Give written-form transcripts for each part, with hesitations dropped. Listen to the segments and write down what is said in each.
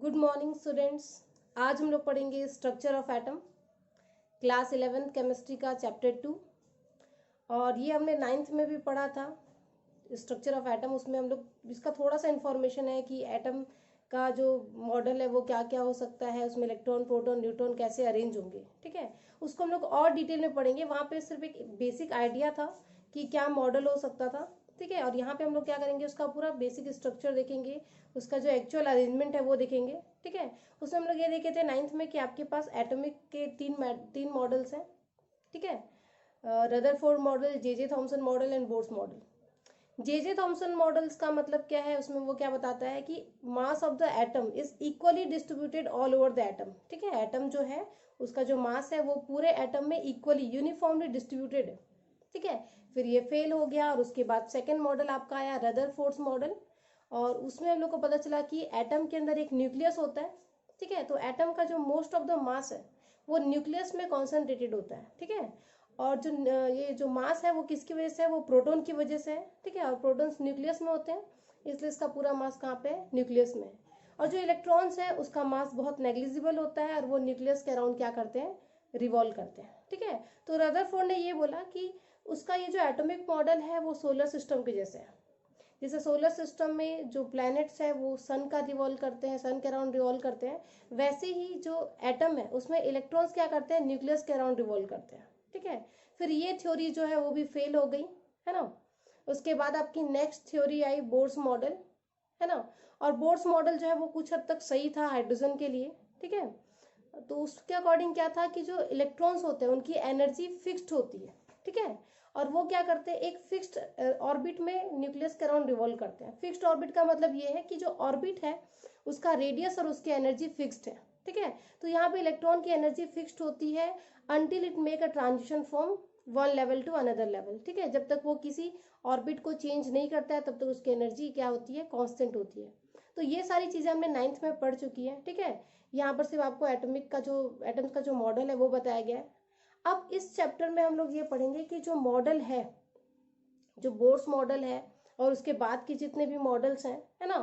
Good morning students. आज हम लोग पढ़ेंगे structure of atom, class 11th chemistry का चैप्टर 2। और ये हमने 9th में भी पढ़ा था स्ट्रक्चर ऑफ एटम। उसमें हम लोग इसका थोड़ा सा इन्फॉर्मेशन है कि एटम का जो मॉडल है वो क्या क्या हो सकता है, उसमें इलेक्ट्रॉन प्रोटॉन न्यूट्रॉन कैसे अरेंज होंगे। ठीक है, उसको हम लोग और डिटेल में पढ़ेंगे। वहाँ पे सिर्फ एक बेसिक आइडिया था कि क्या मॉडल हो सकता था। ठीक है, और यहाँ पे हम लोग क्या करेंगे, उसका पूरा बेसिक स्ट्रक्चर देखेंगे, उसका जो एक्चुअल अरेंजमेंट है वो देखेंगे। ठीक है, उसमें हम लोग ये देखे थे 9th में कि आपके पास एटॉमिक के तीन मॉडल्स हैं। ठीक है, Rutherford model, J Thomson model and Bohr's model. J Thomson models का मतलब क्या है, उसमें वो क्या बताता है कि mass of the atom is equally distributed all over the atom. ठीक है, एटम जो है उसका जो मास है वो पूरे एटम में इक्वली यूनिफॉर्मली डिस्ट्रीब्यूटेड है। ठीक है, फिर ये फेल हो गया और उसके बाद सेकेंड मॉडल आपका आया रदरफोर्ड मॉडल, और उसमें हम लोग को पता चला कि एटम के अंदर एक न्यूक्लियस होता है। ठीक है, तो एटम का जो मोस्ट ऑफ द मास है वो न्यूक्लियस में कॉन्सेंट्रेटेड होता है। ठीक है, और जो ये जो मास है वो किसकी वजह से है, वो प्रोटॉन की वजह से है। ठीक है, और प्रोटॉन्स न्यूक्लियस में होते हैं, इसलिए इसका पूरा मास कहाँ पे है, न्यूक्लियस में है। और जो इलेक्ट्रॉन्स है उसका मास बहुत नेग्लिजिबल होता है और वो न्यूक्लियस के अराउंड क्या करते हैं, रिवॉल्व करते हैं। ठीक है, तो रदरफोर्ड ने ये बोला कि उसका ये जो एटॉमिक मॉडल है वो सोलर सिस्टम के जैसे है। जैसे सोलर सिस्टम में जो प्लैनेट्स है वो सन का रिवॉल्व करते हैं, सन के अराउंड रिवॉल्व करते हैं, वैसे ही जो एटम है उसमें इलेक्ट्रॉन्स क्या करते हैं, न्यूक्लियस के अराउंड रिवॉल्व करते हैं। ठीक है, फिर ये थ्योरी जो है वो भी फेल हो गई, है ना। उसके बाद आपकी नेक्स्ट थ्योरी आई बोर्स मॉडल, है ना। और बोर्स मॉडल जो है वो कुछ हद तक सही था हाइड्रोजन के लिए। ठीक है, तो उसके अकॉर्डिंग क्या था कि जो इलेक्ट्रॉन्स होते हैं उनकी एनर्जी फिक्स्ड होती है। ठीक है, और वो क्या करते हैं, एक फिक्स्ड ऑर्बिट में न्यूक्लियस के अराउंड रिवॉल्व करते हैं। फिक्स्ड ऑर्बिट का मतलब ये है कि जो ऑर्बिट है उसका रेडियस और उसकी एनर्जी फिक्स्ड है। ठीक है, तो यहाँ पे इलेक्ट्रॉन की एनर्जी फिक्स्ड होती है until it make a transition from one level to another level. ठीक है, जब तक वो किसी ऑर्बिट को चेंज नहीं करता है तब तक उसकी एनर्जी क्या होती है, कांस्टेंट होती है। तो ये सारी चीजें हमने 9th में पढ़ चुकी है। ठीक है, यहाँ पर सिर्फ आपको एटॉमिक का जो एटम्स का जो मॉडल है वो बताया गया है। अब इस चैप्टर में हम लोग ये पढ़ेंगे कि जो मॉडल है, जो बोर्स मॉडल है और उसके बाद के जितने भी मॉडल्स हैं, है ना,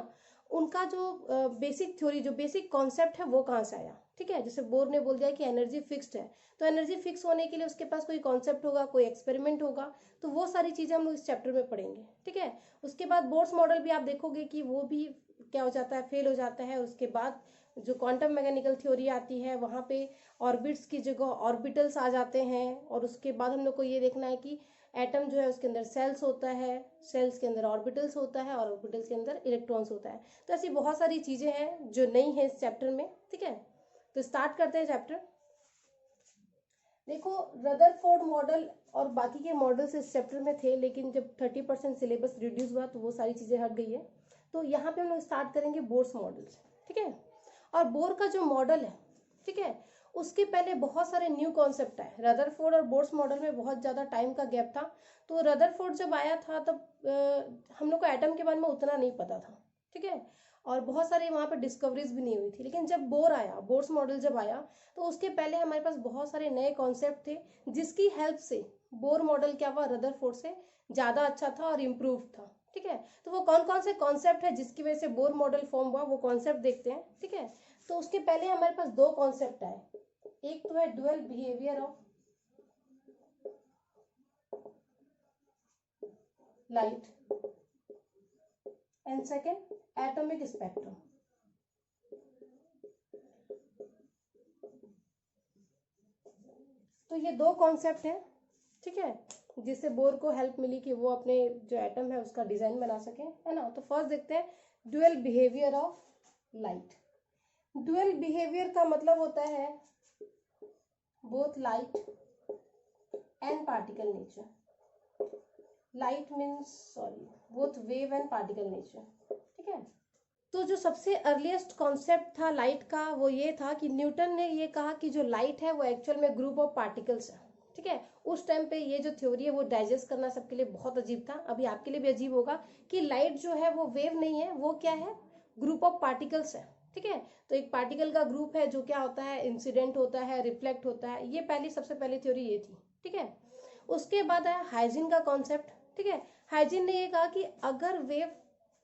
उनका जो बेसिक थ्योरी, जो बेसिक कॉन्सेप्ट है वो कहाँ से आया। ठीक है, जैसे बोर ने बोल दिया कि एनर्जी फिक्स्ड है, तो एनर्जी फिक्स होने के लिए उसके पास कोई कॉन्सेप्ट होगा, कोई एक्सपेरिमेंट होगा, तो वो सारी चीजें हम लोग इस चैप्टर में पढ़ेंगे। ठीक है, उसके बाद बोर्स मॉडल भी आप देखोगे कि वो भी क्या हो जाता है, फेल हो जाता है। उसके बाद जो क्वांटम मैकेनिकल थ्योरी आती है वहाँ पे ऑर्बिट्स की जगह ऑर्बिटल्स आ जाते हैं। और उसके बाद हम लोग को ये देखना है कि एटम जो है उसके अंदर सेल्स होता है, सेल्स के अंदर ऑर्बिटल्स होता है और ऑर्बिटल्स के अंदर इलेक्ट्रॉन्स होता है। तो ऐसी बहुत सारी चीजें हैं जो नई है इस चैप्टर में। ठीक है, तो स्टार्ट करते हैं चैप्टर। देखो, रदरफोर्ड मॉडल और बाकी के मॉडल्स इस चैप्टर में थे, लेकिन जब 30% सिलेबस रिड्यूस हुआ तो वो सारी चीजें हट गई है। तो यहाँ पे हम लोग स्टार्ट करेंगे बोर्स मॉडल से। ठीक है, और बोर का जो मॉडल है, ठीक है, उसके पहले बहुत सारे न्यू कॉन्सेप्ट आए। रदरफोर्ड और बोर्स मॉडल में बहुत ज्यादा टाइम का गैप था। तो रदरफोर्ड जब आया था तब हम लोग को एटम के बारे में उतना नहीं पता था। ठीक है, और बहुत सारे वहां पर डिस्कवरीज भी नहीं हुई थी। लेकिन जब बोर आया, बोर्स मॉडल जब आया, तो उसके पहले हमारे पास बहुत सारे नए कॉन्सेप्ट थे जिसकी हेल्प से बोर मॉडल क्या हुआ, रदरफोर्ड से ज्यादा अच्छा था और इम्प्रूव था। ठीक है, तो वो कौन कौन से कॉन्सेप्ट है जिसकी वजह से बोर मॉडल फॉर्म हुआ, वो कॉन्सेप्ट देखते हैं। ठीक है, तो उसके पहले हमारे पास दो कॉन्सेप्ट आए। एक तो है dual behaviour of light and second atomic spectrum. तो ये दो कॉन्सेप्ट हैं। ठीक है, जिससे बोर को हेल्प मिली कि वो अपने जो एटम है उसका डिजाइन बना सके, है ना। तो फर्स्ट देखते हैं dual behaviour of light. Dual behaviour का मतलब होता है both light and particle nature. Light means sorry both wave and particle nature. ठीक है, तो जो सबसे अर्लीस्ट कॉन्सेप्ट था लाइट का वो ये था कि न्यूटन ने ये कहा कि जो लाइट है वो एक्चुअल में ग्रुप ऑफ पार्टिकल्स है। ठीक है, उस टाइम पे ये जो थ्योरी है वो डाइजेस्ट करना सबके लिए बहुत अजीब था, अभी आपके लिए भी अजीब होगा कि लाइट जो है वो वेव नहीं है, वो क्या है, ग्रुप ऑफ पार्टिकल्स है। ठीक है, तो एक पार्टिकल का ग्रुप है जो क्या होता है, इंसिडेंट होता है, रिफ्लेक्ट होता है। ये पहली सबसे पहली थ्योरी ये थी। ठीक है, उसके बाद आया हाइजीन का कॉन्सेप्ट। ठीक है, हाइजीन ने ये कहा कि अगर वेव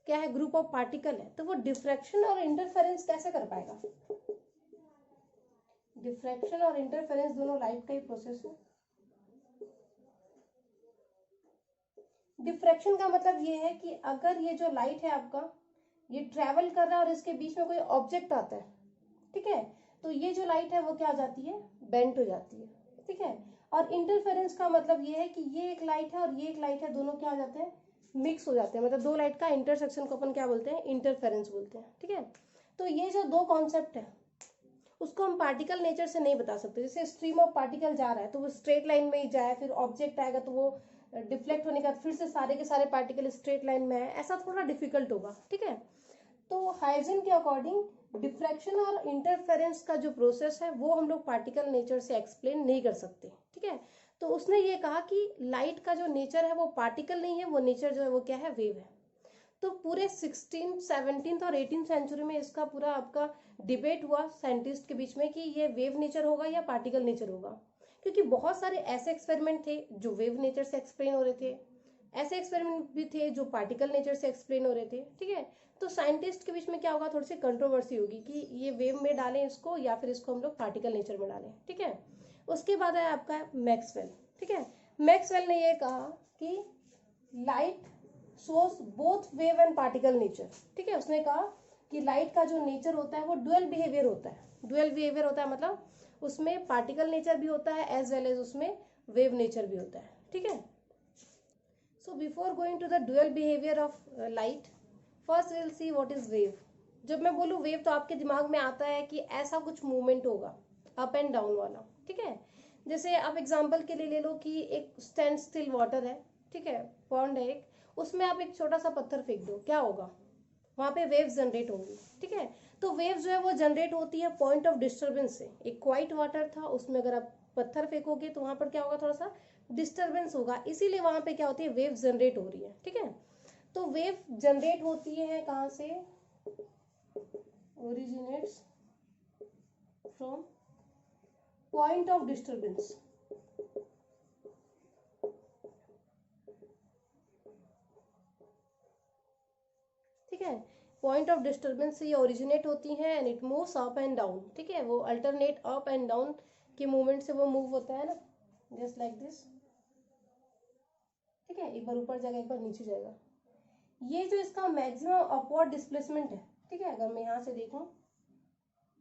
क्या है, ग्रुप ऑफ पार्टिकल है, तो वो डिफ्रैक्शन और इंटरफेरेंस कैसे कर पाएगा? डिफ्रैक्शन और इंटरफेरेंस दोनों लाइट का ही प्रोसेस है। डिफ्रैक्शन का मतलब ये है कि अगर ये जो लाइट है आपका ये ट्रेवल कर रहा है और इसके बीच में कोई ऑब्जेक्ट आता है, ठीक है, तो ये जो लाइट है वो क्या हो जाती है, बेंट हो जाती है, ठीक है। और इंटरफेरेंस का मतलब ये है कि ये एक लाइट है और ये एक लाइट है, दोनों क्या हो जाते हैं, मिक्स हो जाते हैं, मतलब दो लाइट का इंटरसेक्शन को अपन क्या बोलते हैं, इंटरफेरेंस बोलते हैं, ठीक है। तो ये जो दो कॉन्सेप्ट है उसको हम पार्टिकल नेचर से नहीं बता सकते। जैसे स्ट्रीम ऑफ पार्टिकल जा रहा है तो वो स्ट्रेट लाइन में ही जाए, फिर ऑब्जेक्ट आएगा तो वो डिफ्लेक्ट होने का फिर से सारे के सारे पार्टिकल स्ट्रेट लाइन में आए, ऐसा थोड़ा डिफिकल्ट होगा, ठीक है। तो हाइजेन के अकॉर्डिंग डिफ्रैक्शन और इंटरफेरेंस का जो प्रोसेस है वो हम लोग पार्टिकल नेचर से एक्सप्लेन नहीं कर सकते, ठीक है। तो उसने ये कहा कि लाइट का जो नेचर है वो पार्टिकल नहीं है, वो नेचर जो है वो क्या है, वेव है। तो पूरे 16th 17th और 18th सेंचुरी में इसका पूरा आपका डिबेट हुआ साइंटिस्ट के बीच में कि ये वेव नेचर होगा या पार्टिकल नेचर होगा, क्योंकि बहुत सारे ऐसे एक्सपेरिमेंट थे जो वेव नेचर से एक्सप्लेन हो रहे थे, ऐसे एक्सपेरिमेंट भी थे जो पार्टिकल नेचर से एक्सप्लेन हो रहे थे, ठीक है। तो साइंटिस्ट के बीच में क्या होगा, थोड़ी सी कंट्रोवर्सी होगी कि ये वेव में डालें इसको या फिर इसको हम लोग पार्टिकल नेचर में डालें, ठीक है। उसके बाद है आपका मैक्सवेल, ठीक है। मैक्सवेल ने ये कहा कि light shows both wave and particle nature, ठीक है। उसने कहा कि लाइट का जो नेचर होता है वो डुअल बिहेवियर होता है। डुअल बिहेवियर होता है मतलब उसमें पार्टिकल नेचर भी होता है एज वेल एज उसमें वेव नेचर भी होता है, ठीक है। So before going to the dual behaviour of light, first will see what is wave. जब मैं बोलूँ वेव तो आपके दिमाग में आता है कि ऐसा कुछ मूवमेंट होगा अप एंड डाउन वाला, ठीक है। जैसे आप एग्जांपल के लिए ले लो कि एक स्टैंड स्टिल वाटर है, ठीक है, पॉन्ड है एक, उसमें आप एक छोटा सा पत्थर फेंक दो, क्या होगा, वहां पे वेव्स जनरेट होंगी, ठीक है। तो वेव्स जो है वो जनरेट होती है पॉइंट ऑफ डिस्टर्बेंस से। एक क्वाइट वाटर था, उसमें अगर आप पत्थर फेंकोगे तो वहां पर क्या होगा, थोड़ा सा डिस्टर्बेंस होगा, इसीलिए वहां पे क्या होती है, वेव जनरेट हो रही है, ठीक है। तो वेव जनरेट होती है कहाँ से, originates from point of disturbance, ठीक है। पॉइंट ऑफ डिस्टर्बेंस से ये ओरिजिनेट होती हैं and it moves up and down, ठीक है। वो अल्टरनेट अप एंड डाउन के मूवमेंट से वो मूव होता है ना, जस्ट लाइक दिस, ठीक है। एक बार ऊपर जाएगा एक बार नीचे जाएगा। ये जो इसका मैक्सिमम अपवर्ड डिस्प्लेसमेंट है, ठीक है, अगर मैं यहाँ से देखूं,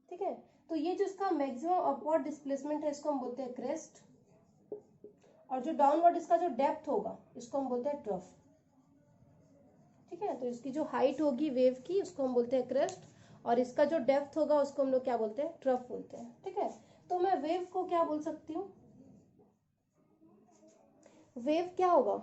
ठीक है, तो ये जो इसका मैक्सिमम अपवर्ड डिस्प्लेसमेंट है इसको हम बोलते हैं क्रेस्ट, और जो डाउनवर्ड इसका जो डेप्थ होगा इसको हम बोलते हैं ट्रफ, ठीक है। तो इसकी जो हाइट होगी वेव की उसको हम बोलते हैं क्रेस्ट, और इसका जो डेप्थ होगा उसको हम लोग क्या बोलते हैं, ट्रफ बोलते हैं, ठीक है। तो मैं वेव को क्या बोल सकती हूँ, वेव क्या होगा,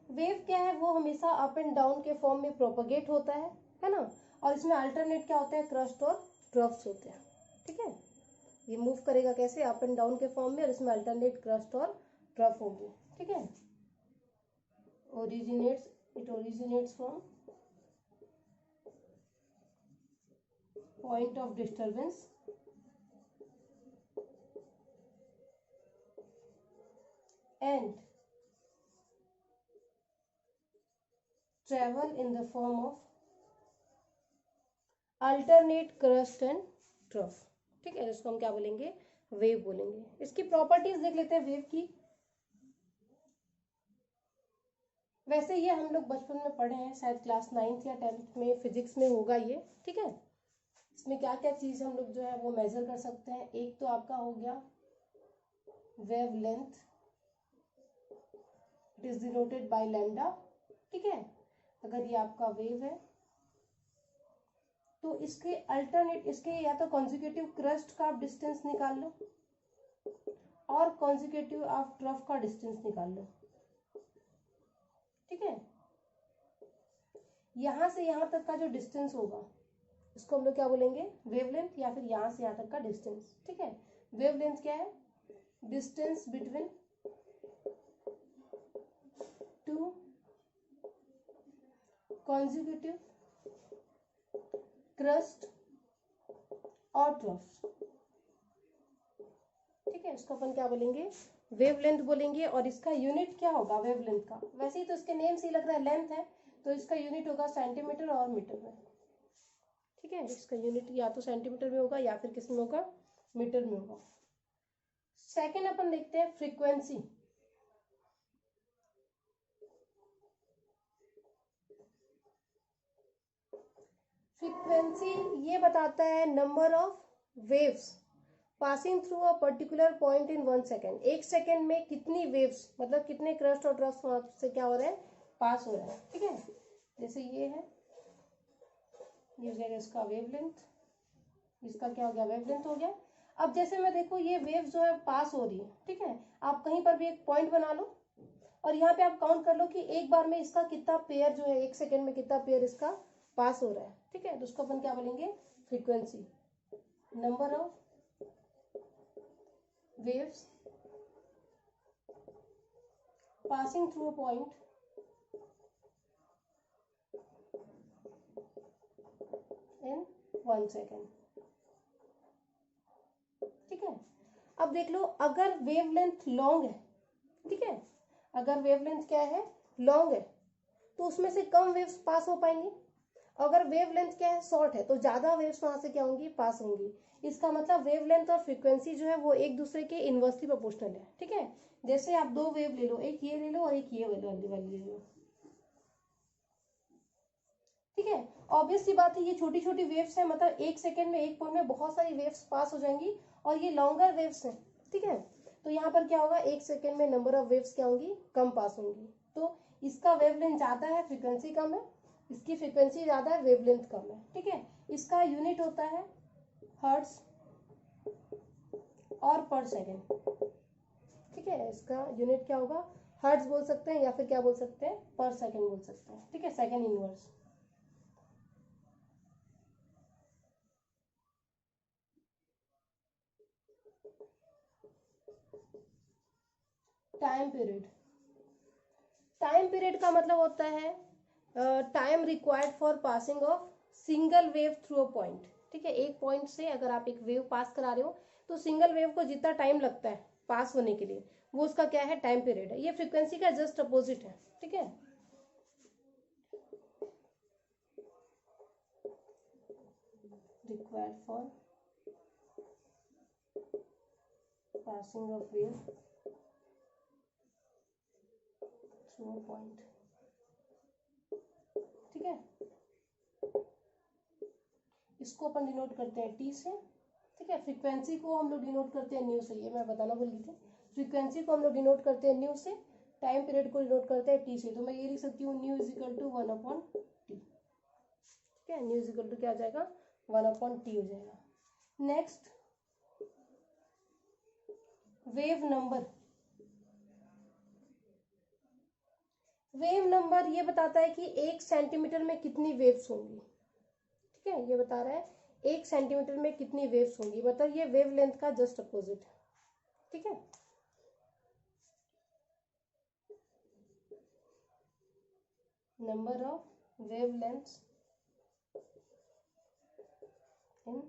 वेव क्या है, वो हमेशा अप एंड डाउन के फॉर्म में प्रोपगेट होता है ना, और इसमें अल्टरनेट क्या होता है, क्रस्ट और ट्रफ्स होते हैं, ठीक है। ये मूव करेगा कैसे, अप एंड डाउन के फॉर्म में, और इसमें अल्टरनेट क्रस्ट और ट्रफ होंगे, ठीक है। It originates from point of disturbance and travel in the form of alternate crust and trough, ठीक है। इसको हम क्या बोलेंगे, वेव बोलेंगे। इसकी प्रॉपर्टीज देख लेते हैं वेव की। वैसे ये हम लोग बचपन में पढ़े हैं, शायद क्लास 9th या 10th में फिजिक्स में होगा ये, ठीक है। इसमें क्या क्या चीज हम लोग जो है वो मेजर कर सकते हैं। एक तो आपका हो गया wave length, it is denoted by lambda, ठीक है। अगर ये आपका वेव है तो इसके अल्टरनेट, इसके या तो कॉन्जिक्यूटिव क्रस्ट का आप डिस्टेंस निकाल लो और कॉन्जिक्यूटिव आप ट्रफ का डिस्टेंस निकाल लो, ठीक है। यहां से यहां तक का जो डिस्टेंस होगा इसको हम लोग क्या बोलेंगे, वेवलेंथ, या फिर यहां से यहां तक का डिस्टेंस, ठीक है। वेवलेंथ क्या है, distance between two consecutive crust और ट्रफ, ठीक है। इसको अपन क्या बोलेंगे, वेवलेंथ बोलेंगे। और इसका यूनिट क्या होगा वेवलेंथ का, वैसे ही तो इसके नेम से ही लग रहा है लेंथ है, तो इसका यूनिट होगा सेंटीमीटर और मीटर में। ठीक है, इसका यूनिट या तो सेंटीमीटर में होगा या फिर किस में होगा, मीटर में होगा। सेकेंड अपन देखते हैं फ्रीक्वेंसी। फ्रीक्वेंसी ये बताता है number of waves passing through a particular point in 1 second. 1 second में कितनी वेव्स, मतलब कितने क्रस्ट और ड्रॉप्स वहां से क्या हो रहा है, पास हो रहा है। ठीक है, जैसे ये है, ये हो जाएगा इसका वेवलेंथ, इसका क्या हो गया, वेवलेंथ हो गया। अब जैसे मैं देखो ये वेव्स जो है पास हो रही है, ठीक है, आप कहीं पर भी एक पॉइंट बना लो और यहाँ पे आप काउंट कर लो कि एक बार में इसका कितना पेयर जो है, 1 सेकेंड में कितना पेयर इसका पास हो रहा है। ठीक है, तो उसको अपन क्या बोलेंगे, frequency, number of waves passing through a point in 1 second। ठीक है, अब देख लो अगर वेवलेंथ लॉन्ग है, ठीक है, अगर वेवलेंथ क्या है, लॉन्ग है, तो उसमें से कम वेव्स पास हो पाएंगी। अगर वेवलेंथ क्या है, शॉर्ट है, तो ज्यादा वेव्स वहां से क्या होंगी, पास होंगी। इसका मतलब वेवलेंथ और फ्रीक्वेंसी जो है वो एक दूसरे के इनवर्सली प्रोपोर्शनल है। ठीक है, जैसे आप दो वेव ले लो, एक ये ले लो और एक ये वाली ले लो। ठीक है, ऑब्वियस सी बात है, ये छोटी छोटी वेव्स है, मतलब 1 सेकेंड में एक पॉइंट में बहुत सारी वेव्स पास हो जाएंगी और ये लॉन्गर वेव्स हैं। ठीक है, तो यहाँ पर क्या होगा, 1 सेकेंड में नंबर ऑफ वेव्स क्या होंगी, कम पास होंगी। तो इसका वेवलेंथ ज्यादा है, फ्रीक्वेंसी कम है, इसकी फ्रीक्वेंसी ज्यादा है, वेवलेंथ कम है। ठीक है, इसका यूनिट होता है हर्ट्ज और पर सेकेंड। ठीक है, इसका यूनिट क्या होगा, हर्ट्ज बोल सकते हैं या फिर क्या बोल सकते हैं, पर सेकेंड बोल सकते हैं। ठीक है, second inverse. Time period, time period का मतलब होता है time required for passing of single wave through a point. ठीक है, एक पॉइंट से अगर आप एक वेव पास करा रहे हो तो सिंगल वेव को जितना टाइम लगता है पास होने के लिए, वो उसका क्या है, टाइम पीरियड है। ये फ्रीक्वेंसी का जस्ट अपोजिट है। ठीक है, required for passing of wave through a point. ठीक है, इसको अपन डिनोट करते हैं टी से। ठीक है, फ्रीक्वेंसी को हम लोग डिनोट करते हैं न्यू से, ये मैं बताना भूल गई थी। फ्रीक्वेंसी को हम लोग डिनोट करते हैं न्यू से, टाइम पीरियड को डिनोट करते हैं टी से। तो मैं ये लिख सकती हूँ new is equal to 1/t। ठीक है, न्यू इज इक्वल टू क्या हो जाएगा, 1/t हो जाएगा। Next, wave number. Wave number ये बताता है कि 1 सेंटीमीटर में कितनी वेव्स होंगी। ठीक है, ये बता रहा है 1 सेंटीमीटर में कितनी वेव्स होंगी, मतलब ये वेव लेंथ का जस्ट अपोजिट है। ठीक है, number of wave lengths in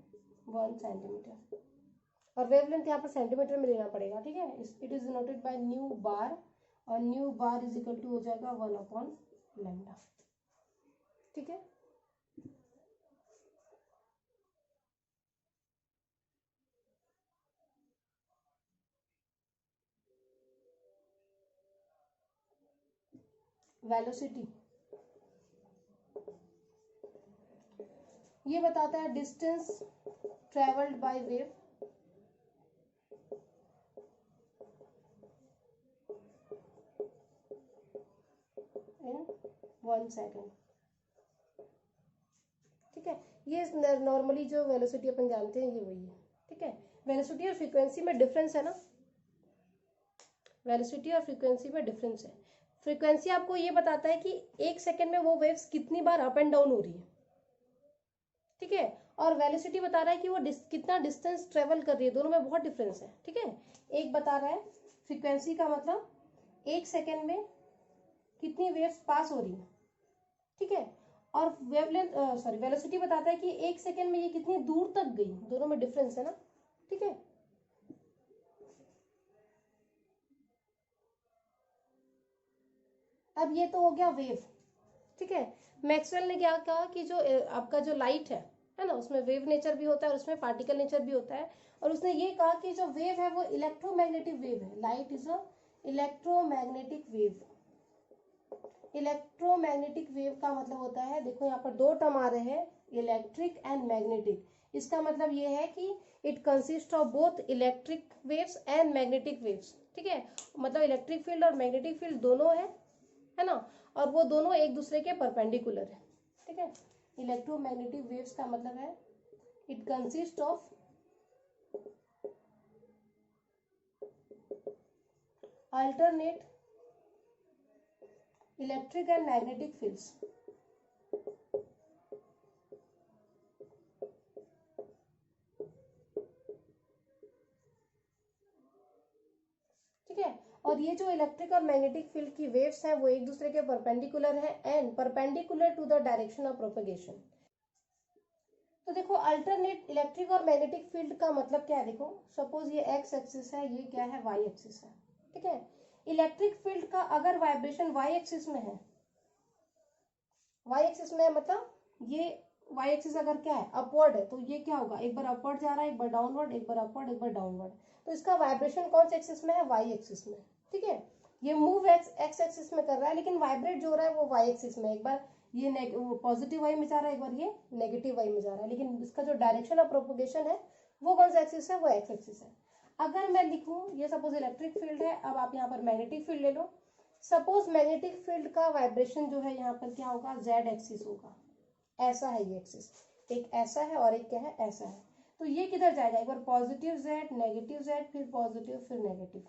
1 centimetre, और वेवलेंथ यहाँ पर सेंटीमीटर में लेना पड़ेगा। ठीक है, it is denoted by nu bar, और nu bar is equal to हो जाएगा 1/λ। ठीक है, वेलोसिटी ये बताता है distance travelled by wave in 1 second. ठीक है, ये नॉर्मली जो वेलोसिटी अपन जानते हैं ये वही है। ठीक है, वेलोसिटी और फ्रीक्वेंसी में डिफरेंस है ना, वेलोसिटी और फ्रीक्वेंसी में डिफरेंस है। फ्रीक्वेंसी आपको ये बताता है कि 1 सेकेंड में वो वेव्स कितनी बार अप एंड डाउन हो रही है। ठीक है, और वेलोसिटी बता रहा है कि वो कितना डिस्टेंस ट्रेवल कर रही है। दोनों में बहुत डिफरेंस है। ठीक है, एक बता रहा है फ्रीक्वेंसी का मतलब 1 सेकेंड में कितनी वेव्स पास हो रही है। ठीक है, और वेवलेंथ सॉरी वेलोसिटी बताता है कि 1 सेकेंड में ये कितनी दूर तक गई। दोनों में डिफरेंस है ना। ठीक है, अब ये तो हो गया वेव। ठीक है। मैक्सवेल ने क्या कहा कि जो आपका जो लाइट है ना, उसमें वेव नेचर भी होता है और उसमें पार्टिकल नेचर भी होता है। और उसने ये कहा कि जो वेव है वो इलेक्ट्रोमैग्नेटिक वेव है। Light is a electromagnetic wave. Electromagnetic wave का मतलब होता है, देखो यहाँ पर दो टर्म आ रहे हैं, इलेक्ट्रिक एंड मैग्नेटिक। इसका मतलब ये है कि it consist of both electric waves and magnetic waves. ठीक है, मतलब इलेक्ट्रिक फील्ड और मैग्नेटिक फील्ड दोनों है ना, और वो दोनों एक दूसरे के परपेंडिकुलर है। ठीक है, इलेक्ट्रोमैग्नेटिक वेव्स का मतलब है it consist of alternate electric and magnetic fields. ठीक है, और ये जो इलेक्ट्रिक और मैग्नेटिक फील्ड की वेव्स हैं वो एक दूसरे के परपेंडिकुलर है and perpendicular to the direction of propagation. तो देखो अल्टरनेट इलेक्ट्रिक और मैग्नेटिक फील्ड का मतलब क्या है, देखो सपोज ये एक्स एक्सिस है, ये क्या है, वाई एक्सिस है। ठीक है, इलेक्ट्रिक फील्ड का अगर वाइब्रेशन वाई एक्सिस में है, वाई एक्सिस में है मतलब ये वाई एक्सिस अगर क्या है, अपवर्ड है, तो ये क्या होगा, एक बार अपवर्ड जा रहा है, एक बार डाउनवर्ड, एक बार अपवर्ड, एक बार डाउनवर्ड। तो इसका वाइब्रेशन कौन से एक्सिस में है, वाई एक्सिस में। ठीक है, ये मूव एक्स एक्सिस में कर रहा है, लेकिन वाइब्रेट जो हो रहा है वो वाई एक्सिस में। एक बार ये पॉजिटिव वाई में जा रहा है, एक बार ये नेगेटिव वाई में जा रहा है, लेकिन इसका जो डायरेक्शन ऑफ प्रोपोगेशन है वो कौन सा एक्सिस है, वो एक्स एक्सिस है। अगर मैं लिखूं ये सपोज इलेक्ट्रिक फील्ड है, अब आप यहाँ पर मैग्नेटिक फील्ड ले लो। सपोज मैग्नेटिक फील्ड का वाइब्रेशन जो है यहाँ पर क्या होगा, जेड एक्सिस होगा। ऐसा है ये एक्सिस, एक ऐसा है और एक क्या है, ऐसा है। तो ये किधर जाएगा, एक बार पॉजिटिव जेड, नेगेटिव जेड, फिर पॉजिटिव, फिर नेगेटिव।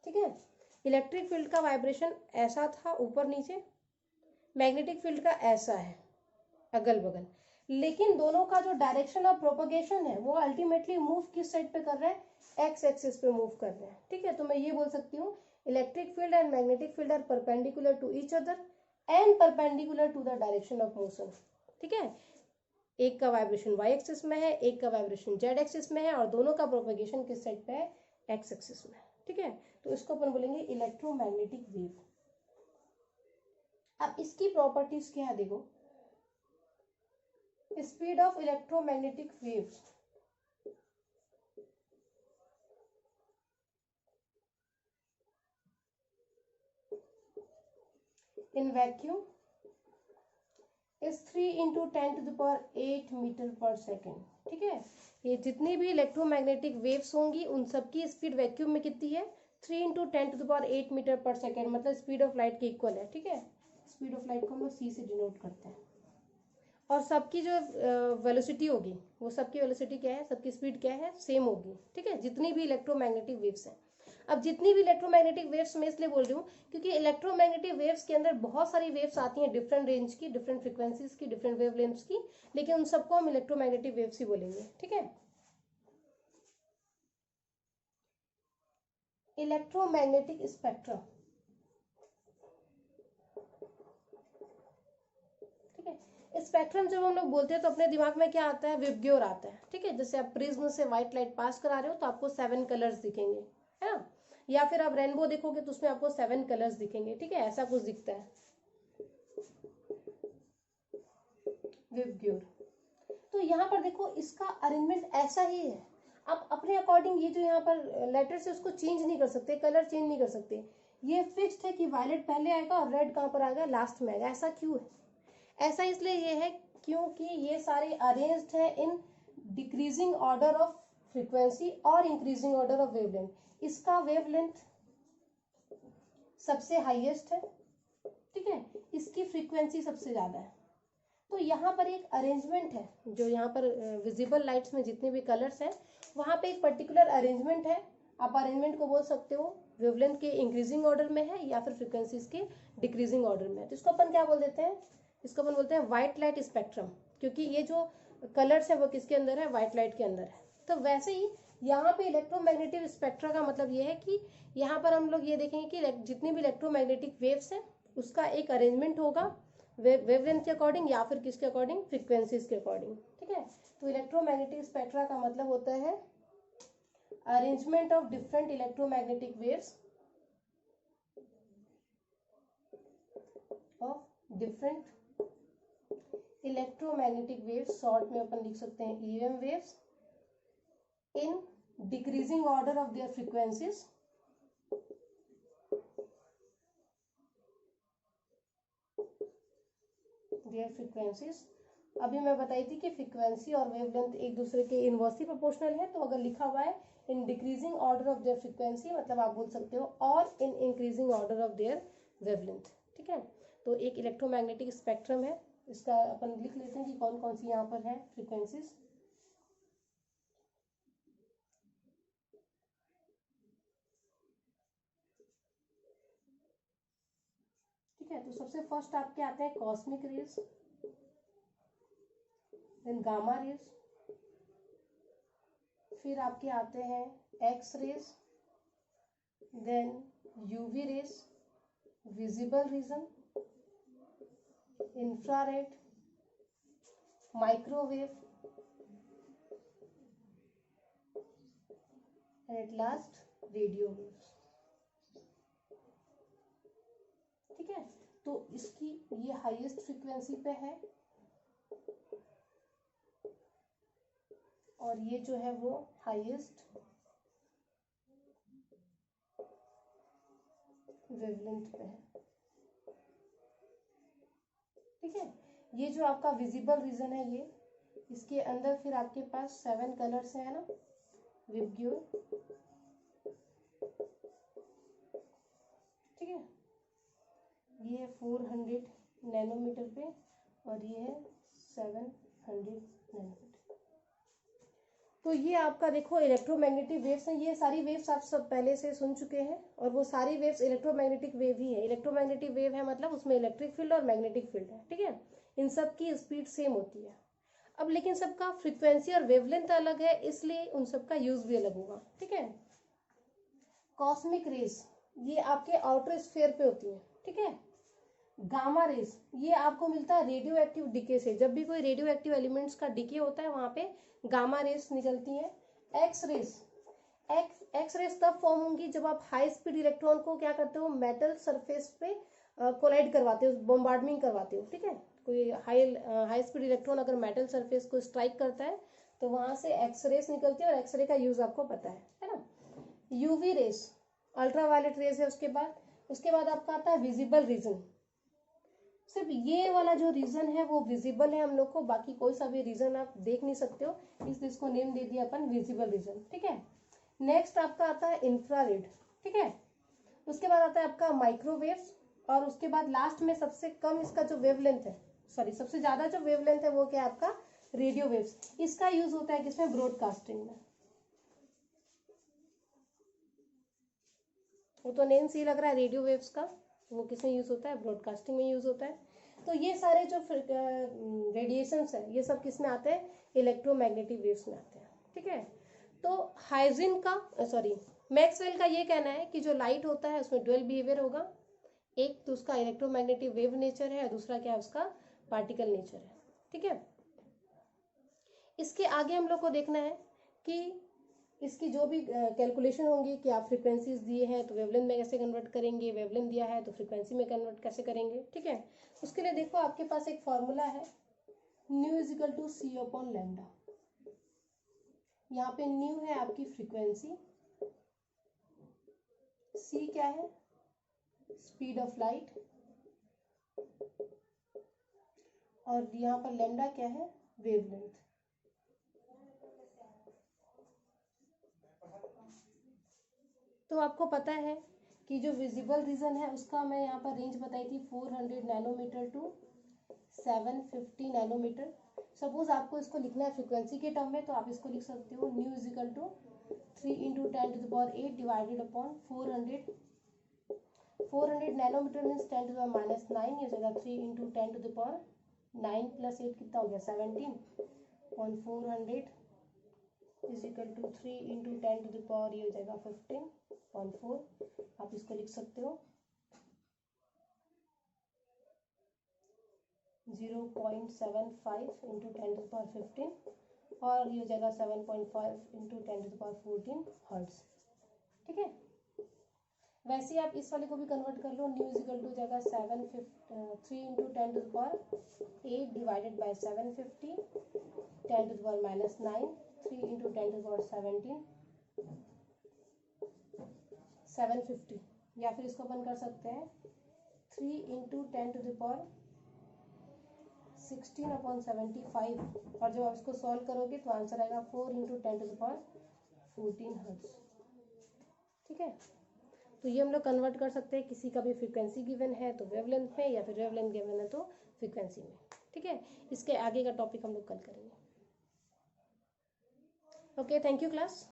ठीक है, इलेक्ट्रिक फील्ड का वाइब्रेशन ऐसा था ऊपर नीचे, मैग्नेटिक फील्ड का ऐसा है अगल बगल, लेकिन दोनों का जो डायरेक्शन ऑफ प्रोपगेशन है वो अल्टीमेटली मूव किस साइड पे कर रहे हैं, एक्स एक्सिस पे मूव कर रहे हैं। ठीक है, तो मैं ये बोल सकती हूँ electric field and magnetic field are perpendicular to each other and perpendicular to the direction of motion. ठीक है, एक का वाइब्रेशन वाई एक्सिस में है, एक का वाइब्रेशन जेड एक्सिस में है, और दोनों का प्रोपगेशन किस साइड पे है, एक्स एक्सिस में। ठीक है, तो इसको अपन बोलेंगे इलेक्ट्रोमैग्नेटिक वेव। अब इसकी प्रॉपर्टीज क्या है, देखो speed of electromagnetic waves in vacuum is 3 into 10⁸ metre per second. ठीक है, ये जितनी भी इलेक्ट्रोमैग्नेटिक वेव्स होंगी उन सबकी स्पीड वैक्यूम में कितनी है, 3 इंटू 10⁸ मीटर पर सेकेंड, मतलब स्पीड ऑफ लाइट के इक्वल है। ठीक है, स्पीड ऑफ लाइट को हम लोग सी से डिनोट करते हैं। और सबकी जो वेलोसिटी होगी वो सबकी वेलोसिटी क्या है, सबकी स्पीड क्या है, सेम होगी। ठीक है, जितनी भी इलेक्ट्रोमैग्नेटिक वेव्स हैं। अब जितनी भी इलेक्ट्रोमैग्नेटिक वेव्स मैं इसलिए बोल रही हूँ क्योंकि इलेक्ट्रोमैग्नेटिक वेव्स के अंदर बहुत सारी वेव्स आती हैं डिफरेंट रेंज की, डिफरेंट फ्रिक्वेंसीज की, डिफरेंट वेवलेंथ्स की, लेकिन उन सबको हम इलेक्ट्रोमैग्नेटिक वेव्स ही बोलेंगे। ठीक है, इलेक्ट्रोमैग्नेटिक स्पेक्ट्रम। ठीक है, स्पेक्ट्रम जब हम लोग बोलते हैं तो अपने दिमाग में क्या आता है, विबग्योर आता है। ठीक है, जैसे आप प्रिज्म से व्हाइट लाइट पास करा रहे हो तो आपको 7 कलर्स दिखेंगे, है ना, या फिर आप रेनबो देखोगे तो उसमें आपको 7 कलर्स दिखेंगे। ठीक है, ऐसा कुछ दिखता है विबग्योर। तो यहाँ पर देखो इसका अरेंजमेंट ऐसा ही है, आप अपने अकॉर्डिंग ये जो यहाँ पर लेटर्स है उसको चेंज नहीं कर सकते, कलर चेंज नहीं कर सकते। ये फिक्स्ड है कि वायलेट पहले आएगा और रेड कहाँ पर आएगा, लास्ट में आएगा। ऐसा क्यों है, ऐसा इसलिए ये है क्योंकि ये सारे अरेंज्ड है in decreasing order of frequency और इंक्रीजिंग ऑर्डर ऑफ वेवलेंथ। इसका वेवलेंथ सबसे हाईएस्ट है। ठीक है, इसकी फ्रीक्वेंसी सबसे ज्यादा है। तो यहाँ पर एक अरेंजमेंट है, जो यहाँ पर विजिबल लाइट्स में जितने भी कलर्स हैं वहाँ पे एक पर्टिकुलर अरेंजमेंट है। आप अरेंजमेंट को बोल सकते हो वेवलेंथ के इंक्रीजिंग ऑर्डर में है या फिर फ्रीक्वेंसीज के डिक्रीजिंग ऑर्डर में है। तो इसको अपन क्या बोल देते हैं, इसको अपन बोलते हैं व्हाइट लाइट स्पेक्ट्रम, क्योंकि ये जो कलर्स है वो किसके अंदर है, व्हाइट लाइट के अंदर है। तो वैसे ही यहाँ पे इलेक्ट्रोमैग्नेटिक स्पेक्ट्रा का मतलब ये है कि यहाँ पर हम लोग ये देखेंगे कि जितनी भी इलेक्ट्रोमैग्नेटिक वेव्स हैं उसका एक अरेंजमेंट होगा वेवलेंथ के अकॉर्डिंग या फिर किसके अकॉर्डिंग, फ्रीक्वेंसीज के अकॉर्डिंग। ठीक है, तो इलेक्ट्रोमैग्नेटिक स्पेक्ट्रा का मतलब होता है arrangement of different electromagnetic waves of different electromagnetic waves, short में अपन लिख सकते हैं EM waves, in decreasing order of their frequencies, अभी मैं बताई थी कि फ्रीक्वेंसी और वेवलेंथ एक दूसरे के इनवर्सली प्रोपोर्शनल है, तो अगर लिखा हुआ है in decreasing order of their frequency, मतलब आप बोल सकते हो और in increasing order of their wavelength. ठीक है, तो एक इलेक्ट्रोमैग्नेटिक स्पेक्ट्रम है, इसका अपन लिख लेते हैं कि कौन कौन सी यहाँ पर है फ्रीक्वेंसीज। ठीक है, तो सबसे फर्स्ट आपके आते हैं cosmic rays, then gamma rays, फिर आपके आते हैं X rays, then UV rays, visible region, infrared, microwave and at last radio waves. ठीक है, तो इसकी ये हाईएस्ट फ्रीक्वेंसी पे है और ये जो है वो हाईएस्ट वेवलेंथ पे है। ठीक है, ये जो आपका विजिबल रीजन है, ये इसके अंदर फिर आपके पास 7 कलर्स है ना, विबग्योर। ठीक है, ये है 400 नैनोमीटर पे और ये है 700 नैनोमीटर। तो ये आपका देखो इलेक्ट्रोमैग्नेटिक वेव्स हैं, ये सारी वेव्स आप सब पहले से सुन चुके हैं और वो सारी वेव्स इलेक्ट्रोमैग्नेटिक वेव ही है। इलेक्ट्रोमैग्नेटिक वेव है मतलब उसमें इलेक्ट्रिक फील्ड और मैग्नेटिक फील्ड है। ठीक है, इन सब की स्पीड सेम होती है। अब लेकिन सबका फ्रीक्वेंसी और वेवलेंथ अलग है, इसलिए उन सबका यूज भी अलग होगा। ठीक है, कॉस्मिक रेज ये आपके आउटर स्फीयर पे होती है। ठीक है, गामा रेज ये आपको मिलता है रेडियो एक्टिव डिके से, जब भी कोई रेडियो एक्टिव एलिमेंट्स का डिके होता है वहां पे गामा रेज निकलती है। एक्स रेज, एक्स रेज तब फॉर्म होंगी जब आप हाई स्पीड इलेक्ट्रॉन को क्या करते हो, मेटल सरफेस पे कोलाइड करवाते हो, बॉम्बार्डमिंग करवाते हो। ठीक है, कोई हाई स्पीड इलेक्ट्रॉन अगर मेटल सरफेस को स्ट्राइक करता है तो वहां से एक्स रेज निकलती है और एक्सरे का यूज आपको पता है ना। यूवी रेज अल्ट्रावायलेट रेज है। उसके बाद आपका आता है विजिबल रीजन। सिर्फ ये वाला जो रीजन है वो विजिबल है हम लोग को, बाकी कोई सा भी रीजन आप देख नहीं सकते हो, इसको नेम दे दिया अपन विजिबल रीजन। ठीक है, नेक्स्ट आपका आता है इंफ्रारेड। ठीक है, उसके बाद आता है आपका माइक्रोवेव्स और उसके बाद लास्ट में सबसे कम इसका जो वेवलेंथ है, सॉरी सबसे ज्यादा जो वेवलेंथ है वो क्या है आपका रेडियो वेव्स। इसका यूज होता है किसमें, ब्रॉडकास्टिंग में। वो तो नेम सी लग रहा है रेडियो वेव्स का, वो किसमें यूज होता है, ब्रॉडकास्टिंग में यूज होता है। तो ये सारे जो रेडिएशंस है ये सब किस में आते हैं, इलेक्ट्रोमैग्नेटिक वेव्स में आते हैं। ठीक है, तो हाइजिन का सॉरी मैक्सवेल का ये कहना है कि जो लाइट होता है उसमें ड्यूअल बिहेवियर होगा, एक तो उसका इलेक्ट्रोमैग्नेटिक वेव नेचर है, दूसरा क्या है उसका पार्टिकल नेचर है। ठीक है, इसके आगे हम लोग को देखना है कि इसकी जो भी कैलकुलेशन होंगी कि आप फ्रीक्वेंसीज दिए हैं तो वेवलेंथ में कैसे कन्वर्ट करेंगे, वेवलेंथ दिया है तो फ्रीक्वेंसी में कन्वर्ट कैसे करेंगे। ठीक है, उसके लिए देखो आपके पास एक फॉर्मूला है, nu equal to C upon lambda. यहाँ पे न्यू है आपकी फ्रीक्वेंसी, सी क्या है, स्पीड ऑफ लाइट, और यहाँ पर लैम्डा क्या है, वेवलेंथ। तो आपको पता है कि जो विजिबल रीजन है उसका मैं यहाँ पर रेंज बताई थी 400 नैनोमीटर टू 750 नैनोमीटर। सपोज आपको इसको लिखना है फ्रीक्वेंसी के टर्म में, तो आप इसको लिख सकते हो nu equal to 3 × 10⁸ divided upon 400 nanometre means 10⁻⁹, ये जगह 3 × 10⁹ + 8 कितना हो गया 17 ऑन 400 इजिकल टू 3 × 10⁻, ये हो जाएगा 15/4। आप इसको लिख सकते हो 0.75 × 10⁻15 और ये हो जाएगा 7.5 × 10⁻14 हर्ट्ज। ठीक है, वैसे आप इस वाले को भी कन्वर्ट कर लो, न्यू इजिकल टू जाएगा 3 into 10 to the power 8 divided by 750 10 to the power -9 3 into 10 to the power 17 750, या फिर इसको अपन कर सकते हैं 3 इंटू 10 टू द पावर 16/75, और जब आप इसको सॉल्व करोगे तो आंसर आएगा 4 into 10 to the power 14 hertz. ठीक है, तो ये हम लोग कन्वर्ट कर सकते हैं, किसी का भी फ्रीक्वेंसी गिवन है तो वेवलेंथ में, या फिर वेवलेंथ गिवन है तो फ्रीक्वेंसी में। ठीक है, इसके आगे का टॉपिक हम लोग कल करेंगे। Okay, thank you class.